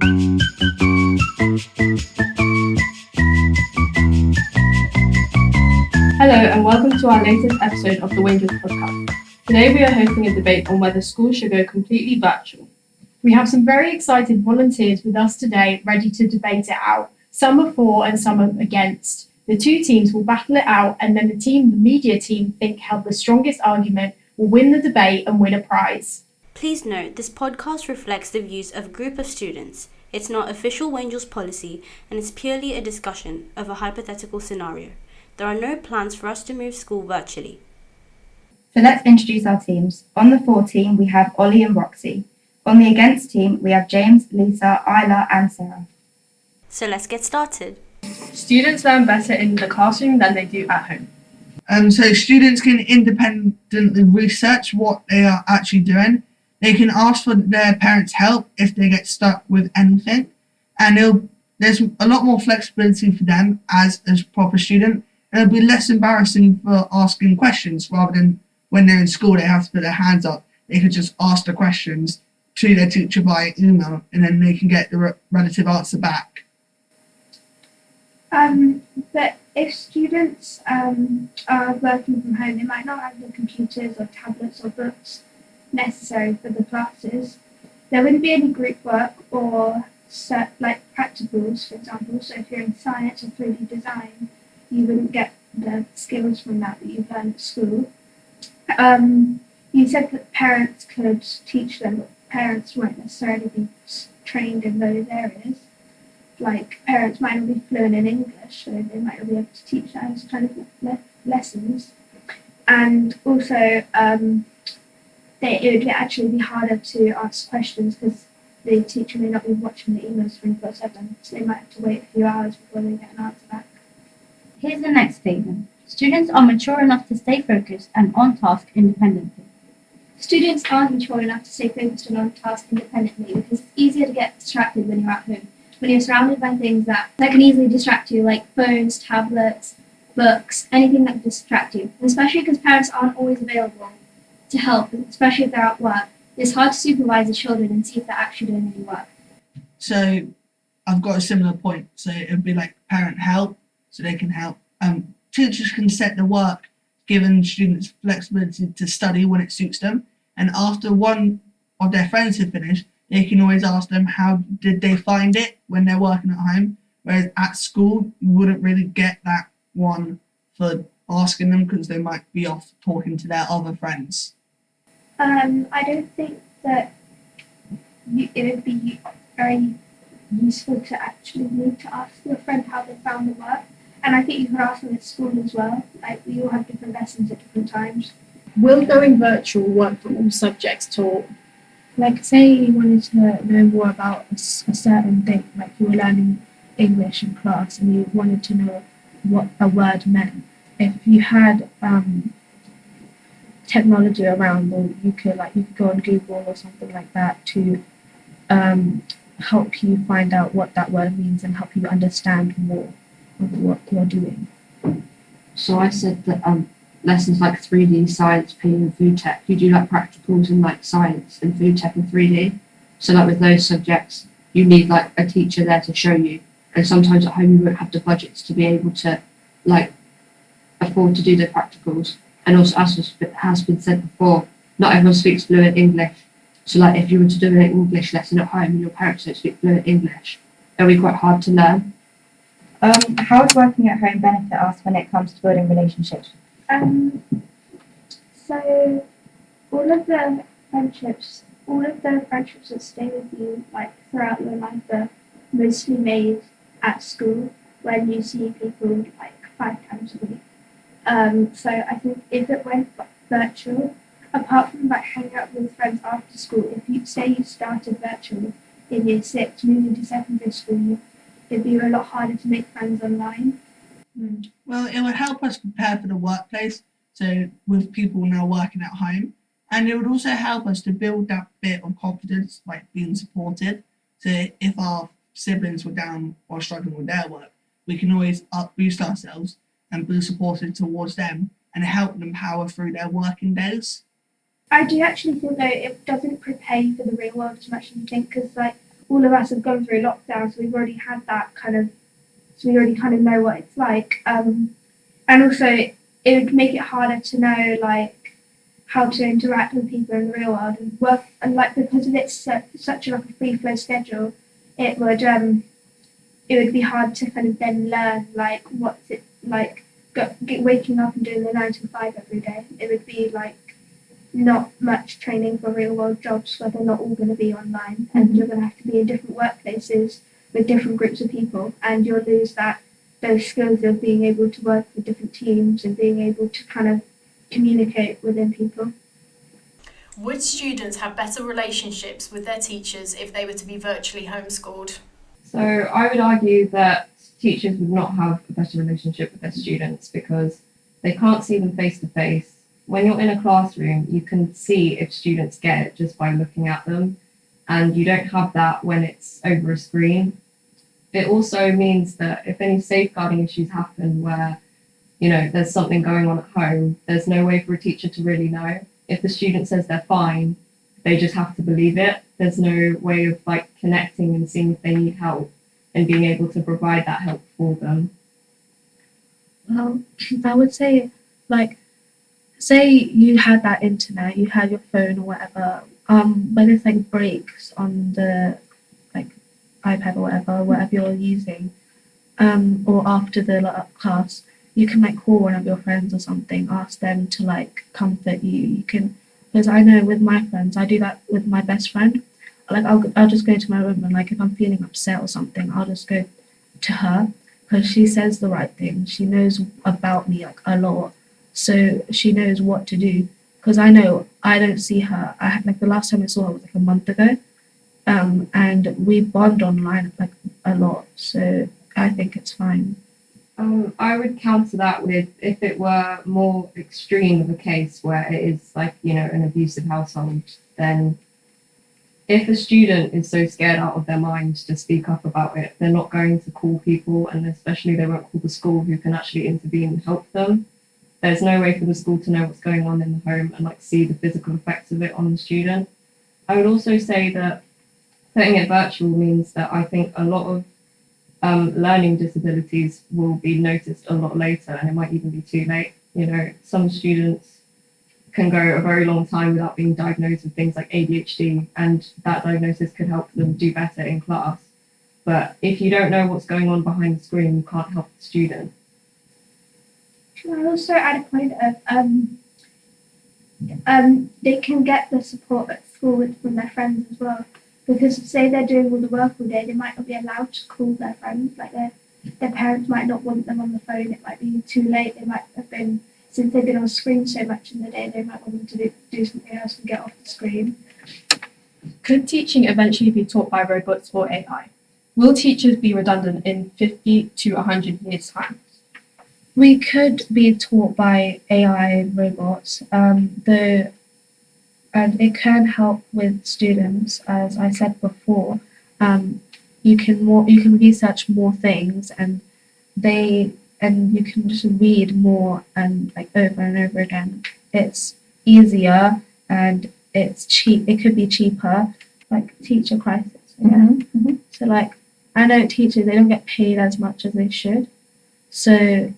Hello and welcome to our latest episode of the Waingels podcast. Today we are hosting a debate on whether schools should go completely virtual. We have some very excited volunteers with us today ready to debate it out. Some are for and some are against. The two teams will battle it out, and then the media team think held the strongest argument will win the debate and win a prize. Please note, this podcast reflects the views of a group of students. It's not official Waingels policy, and it's purely a discussion of a hypothetical scenario. There are no plans for us to move school virtually. So let's introduce our teams. On the for team, we have Ollie and Roxy. On the against team, we have James, Lisa, Isla and Sarah. So let's get started. Students learn better in the classroom than they do at home. So students can independently research what they are actually doing. They can ask for their parents' help if they get stuck with anything. And there's a lot more flexibility for them as a proper student. And it'll be less embarrassing for asking questions rather than when they're in school they have to put their hands up. They could just ask the questions to their teacher via email and then they can get the relative answer back. But if students are working from home, they might not have the computers or tablets or books necessary for the classes. There wouldn't be any group work or practicals, for example. So if you're in science or 3D design, you wouldn't get the skills from that you've learned at school. You said that parents could teach them, but parents won't necessarily be trained in those areas. Like, parents might not be fluent in English, so they might not be able to teach those kind of lessons. And also, it would actually be harder to ask questions because the teacher may not be watching the emails 24/7, so they might have to wait a few hours before they get an answer back. Here's the next statement. Students are mature enough to stay focused and on task independently. Students aren't mature enough to stay focused and on task independently because it's easier to get distracted when you're at home. When you're surrounded by things that can easily distract you, like phones, tablets, books, anything that can distract you. And especially because parents aren't always available to help, especially if they're at work. It's hard to supervise the children and see if they're actually doing any work. So I've got a similar point. So it would be like parent help, so they can help. Teachers can set the work, giving students flexibility to study when it suits them. And after one of their friends have finished, they can always ask them how did they find it when they're working at home. Whereas at school, you wouldn't really get that one for asking them because they might be off talking to their other friends. I don't think that it would be very useful to actually need to ask your friend how they found the work. And I think you could ask them at school as well. Like, we all have different lessons at different times. Will going virtual work for all subjects taught? Like, say you wanted to know more about a certain thing, like you were learning English in class and you wanted to know what a word meant. If you had technology around, or you could go on Google or something like that to help you find out what that word means and help you understand more of what you're doing. So I said that lessons like 3D, science, PE and food tech, you do like practicals in like science and food tech and 3D. So like with those subjects, you need like a teacher there to show you. And sometimes at home you won't have the budgets to be able to like afford to do the practicals. And also, as has been said before, not everyone speaks fluent English. So like if you were to do an English lesson at home and your parents don't speak fluent English, it'll be quite hard to learn. How would working at home benefit us when it comes to building relationships? So all of the friendships that stay with you like throughout your life are mostly made at school when you see people like 5 times a week. So I think if it went virtual, apart from like hanging out with friends after school, if you say you started virtual in year 6, moving to secondary school, it'd be a lot harder to make friends online. Well, it would help us prepare for the workplace, so with people now working at home. And it would also help us to build that bit of confidence, like being supported. So if our siblings were down or struggling with their work, we can always boost ourselves and be supportive towards them and help them power through their working days. I do actually think though it doesn't prepare you for the real world as much as you think, because like all of us have gone through lockdown, so we've already had that kind of, so we already kind of know what it's like. And also, it would make it harder to know like how to interact with people in the real world and work, and like because of it's such a like a free flow schedule, it would be hard to kind of then learn like what's it like waking up and doing the 9 to 5 every day. It would be like not much training for real world jobs where they're not all going to be online, and you're going to have to be in different workplaces with different groups of people, and you'll lose those skills of being able to work with different teams and being able to kind of communicate within people. Would students have better relationships with their teachers if they were to be virtually homeschooled? So I would argue that teachers would not have a better relationship with their students because they can't see them face to face. When you're in a classroom, you can see if students get it just by looking at them, and you don't have that when it's over a screen. It also means that if any safeguarding issues happen where, there's something going on at home, there's no way for a teacher to really know. If the student says they're fine, they just have to believe it. There's no way of like connecting and seeing if they need help and being able to provide that help for them. Well, I would say, like, say you had that internet, you had your phone or whatever, when it's like breaks on the like iPad or whatever you're using, or after the class, you can like call one of your friends or something, ask them to like comfort you. You can, because I know with my friends, I do that with my best friend. Like I'll just go to my room and like if I'm feeling upset or something, I'll just go to her because she says the right thing. She knows about me like a lot, so she knows what to do. Because I know I don't see her. I had like the last time I saw her was like a month ago, and we bond online like a lot. So I think it's fine. I would counter that with if it were more extreme of a case where it is like, an abusive household, then if a student is so scared out of their mind to speak up about it, they're not going to call people, and especially they won't call the school who can actually intervene and help them. There's no way for the school to know what's going on in the home and like see the physical effects of it on the student. I would also say that putting it virtual means that I think a lot of learning disabilities will be noticed a lot later, and it might even be too late. Some students can go a very long time without being diagnosed with things like ADHD, and that diagnosis could help them do better in class. But if you don't know what's going on behind the screen, you can't help the student. I also add a point of they can get the support at school from their friends as well. Because say they're doing all the work all day, they might not be allowed to call their friends. Like their parents might not want them on the phone. It might be too late. They might have been, since they've been on screen so much in the day, they might want them to do something else and get off the screen. Could teaching eventually be taught by robots or AI? Will teachers be redundant in 50 to 100 years' time? We could be taught by AI robots, though, and it can help with students, as I said before. You can research more things, and you can just read more and like over and over again. It's easier and it's cheap. It could be cheaper, like teacher crisis. Yeah. So like I know teachers, they don't get paid as much as they should. So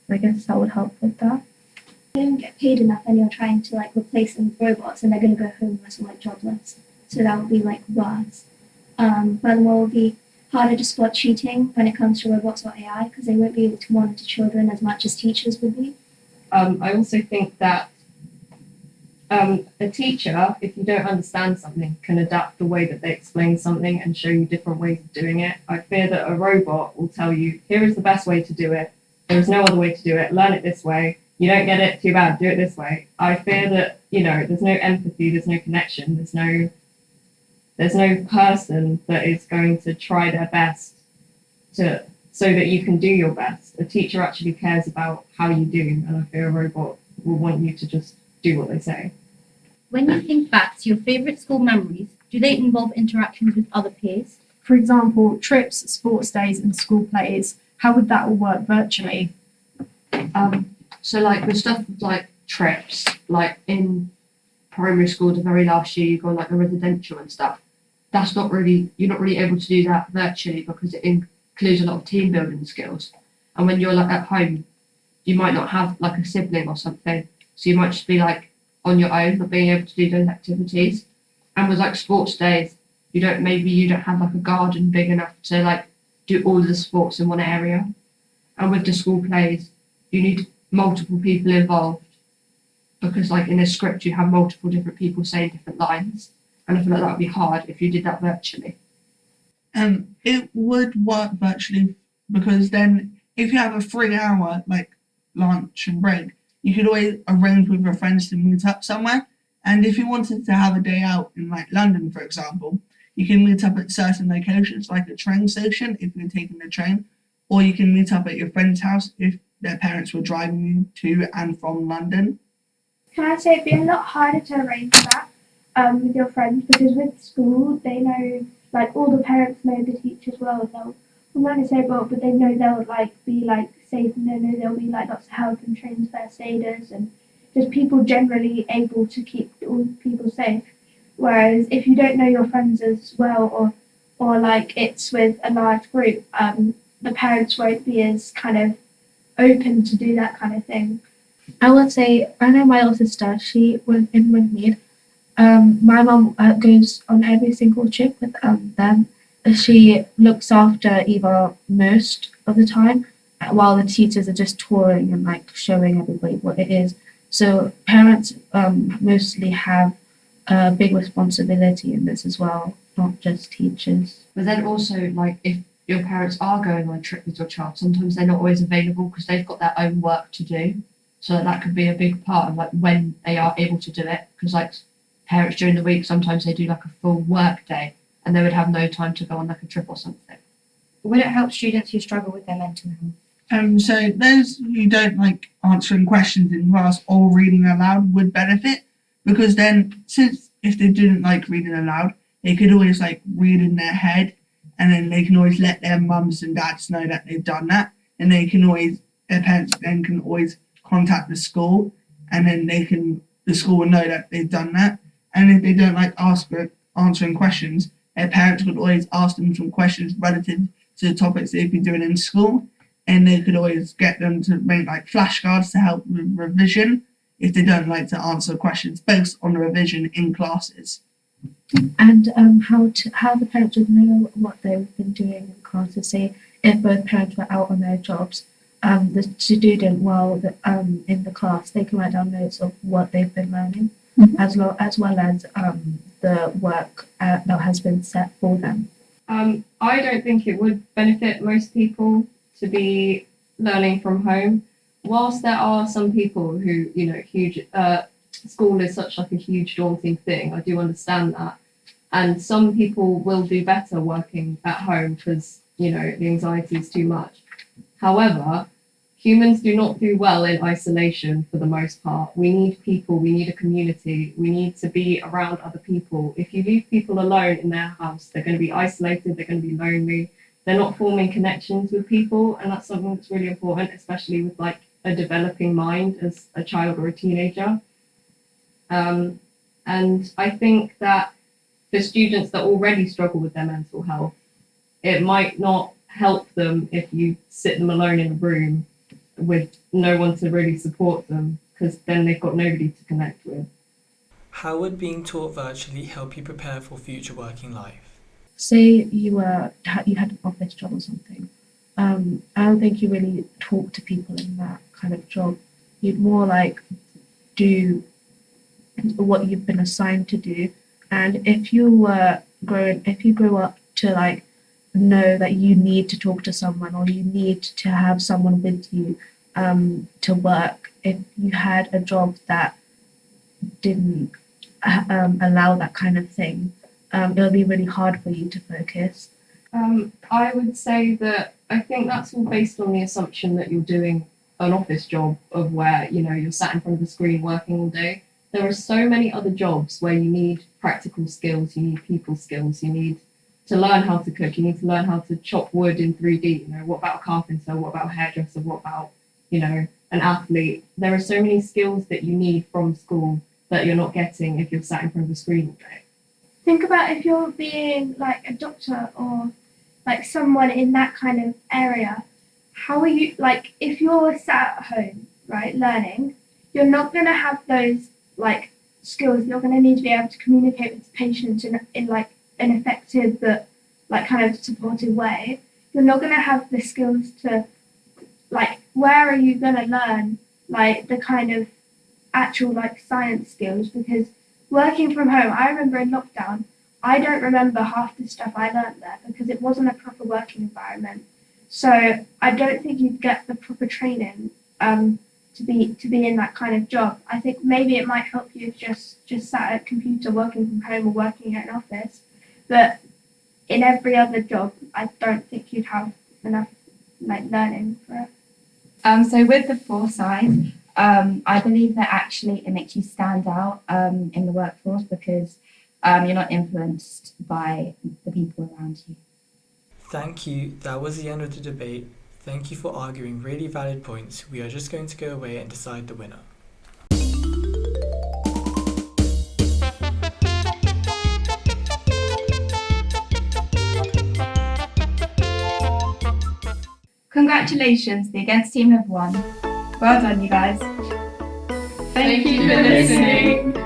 I guess that would help with that. They don't get paid enough, and you're trying to like replace them with robots, and they're going to go homeless or like jobless. So that would be like worse. Furthermore, it will be harder to spot cheating when it comes to robots or AI because they won't be able to monitor children as much as teachers would be. I also think that a teacher, if you don't understand something, can adapt the way that they explain something and show you different ways of doing it. I fear that a robot will tell you, here is the best way to do it. There is no other way to do it. Learn it this way. You don't get it, too bad, do it this way. I fear that, there's no empathy, there's no connection, there's no person that is going to try their best so that you can do your best. A teacher actually cares about how you do, and I fear a robot will want you to just do what they say. When you think back to your favourite school memories, do they involve interactions with other peers? For example, trips, sports days, and school plays. How would that all work virtually? So like with stuff like trips, like in primary school the very last year you go on like a residential and stuff, you're not really able to do that virtually because it includes a lot of team building skills. And when you're like at home, you might not have like a sibling or something, so you might just be like on your own, not being able to do those activities. And with like sports days, you don't have like a garden big enough to like do all of the sports in one area. And with the school plays, you need multiple people involved because like in a script you have multiple different people saying different lines. And I feel like that would be hard if you did that virtually. It would work virtually because then if you have a 3 hour like lunch and break, you could always arrange with your friends to meet up somewhere. And if you wanted to have a day out in like London, for example, you can meet up at certain locations like a train station if you're taking the train, or you can meet up at your friend's house if their parents were driving you to and from London. Can I say it'd be a lot harder to arrange that with your friends, because with school they know, like all the parents know the teachers well. They'll not necessarily well, but they know they'll like be like safe, and they know there'll be like lots of help and trained first aiders and just people generally able to keep all people safe. Whereas if you don't know your friends as well, or like it's with a large group, the parents won't be as kind of open to do that kind of thing. I would say I know my little sister. She went in with me. My mum goes on every single trip with them. She looks after Eva most of the time, while the teachers are just touring and like showing everybody what it is. So parents mostly have a big responsibility in this as well, not just teachers. But then also, like, if your parents are going on a trip with your child, sometimes they're not always available because they've got their own work to do. So that could be a big part of like when they are able to do it. Because like parents during the week, sometimes they do like a full work day and they would have no time to go on like a trip or something. Would it help students who struggle with their mental health? So those who don't like answering questions in class or reading aloud would benefit, because then since if they didn't like reading aloud, they could always like read in their head, and then they can always let their mums and dads know that they've done that, and their parents then can always contact the school, and then the school will know that they've done that. And if they don't like answering questions, their parents would always ask them some questions relative to the topics they've been doing in school, and they could always get them to make like flashcards to help with revision if they don't like to answer questions based on the revision in classes. And how the parents would know what they've been doing in classes. Say if both parents were out on their jobs, the student in the class, they can write down notes of what they've been learning, as well as the work that has been set for them. I don't think it would benefit most people to be learning from home. Whilst there are some people who, school is such like a huge daunting thing, I do understand that. And some people will do better working at home because, the anxiety is too much. However, humans do not do well in isolation for the most part. We need people, we need a community, we need to be around other people. If you leave people alone in their house, they're going to be isolated, they're going to be lonely, they're not forming connections with people, and that's something that's really important, especially with like a developing mind as a child or a teenager. And I think that for students that already struggle with their mental health, it might not help them if you sit them alone in a room with no one to really support them, because then they've got nobody to connect with. How would being taught virtually help you prepare for future working life? Say you had an office job or something. I don't think you really talk to people in that kind of job. You'd more like do what you've been assigned to do. And if you grow up to like know that you need to talk to someone or you need to have someone with you to work, if you had a job that didn't allow that kind of thing, it'll be really hard for you to focus. I would say that I think that's all based on the assumption that you're doing an office job of where, you're sat in front of the screen working all day. There are so many other jobs where you need practical skills, you need people skills, you need to learn how to cook, you need to learn how to chop wood in 3D. What about a carpenter? What about a hairdresser? What about, an athlete? There are so many skills that you need from school that you're not getting if you're sat in front of the screen all day. think about if you're being like a doctor or like someone in that kind of area. How are you, like, if you're sat at home, right, learning, you're not going to have those like skills. You're going to need to be able to communicate with patients in like an effective but like kind of supportive way. You're not going to have the skills to, like, where are you going to learn like the kind of actual like science skills? Because working from home, I remember in lockdown, I don't remember half the stuff I learned there because it wasn't a proper working environment. So I don't think you'd get the proper training to be in that kind of job. I think maybe it might help you if just sat at a computer working from home or working at an office. But in every other job, I don't think you'd have enough like learning for it. So with the foresight, I believe that actually it makes you stand out in the workforce because you're not influenced by the people around you. Thank you. That was the end of the debate. Thank you for arguing really valid points. We are just going to go away and decide the winner. Congratulations, the against team have won. Well done, you guys. Thank you for listening.